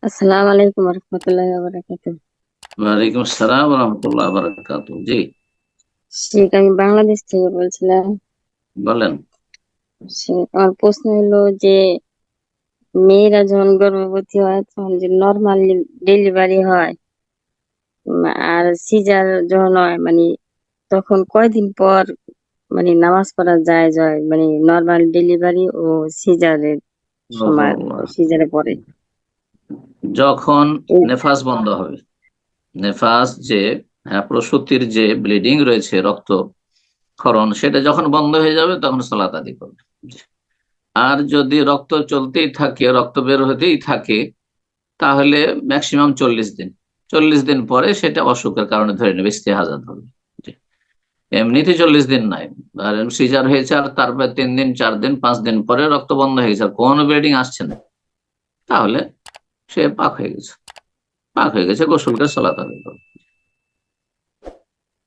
আসসালামু আলাইকুম রহমতুল্লাহি ওয়া বারাকাতুহু। ওয়ালাইকুম আসসালাম রহমতুল্লাহ বারাকাতু। জি, শেখ, আমি বাংলাদেশ থেকে বলছিলাম। বলেন। আমার প্রশ্ন হলো যে মেয়েরা যখন গর্ভবতী হয় তখন যে নর্মাল ডেলিভারি হয়, আর সিজার যখন হয় মানে তখন কয়দিন পর মানে নামাজ পড়া যায় যায় মানে নর্মাল ডেলিভারি ও সিজারের সময়, আল্লাহ। সিজারে পরে। যখন এই নেফাস বন্ধ হবে, নেফাস যে প্রসূতির যে ব্লিডিং রয়েছে, রক্ত ক্ষরণ, সেটা যখন বন্ধ হয়ে যাবে তখন সালাত আদায় করবে। জি। আর যদি রক্ত চলতেই থাকে, রক্ত বের হতেই থাকে, তাহলে ম্যাক্সিমাম 40 দিন, 40 দিন পরে সেটা অসুখের কারণে ধরে নেবে, ইস্তেহাজা ধরবে। জি। এমনিতে 40 দিন নাই, আর সিজার হয়েছে আর তারপরে 3 দিন, 4 দিন, 5 দিন পরে রক্ত বন্ধ হয়ে গেছে আর কোনো ব্লিডিং আসছে না, তাহলে সে পাক হয়ে গেছে, পাক হয়ে গেছে, গোসল করে সালাত আদায় করবে।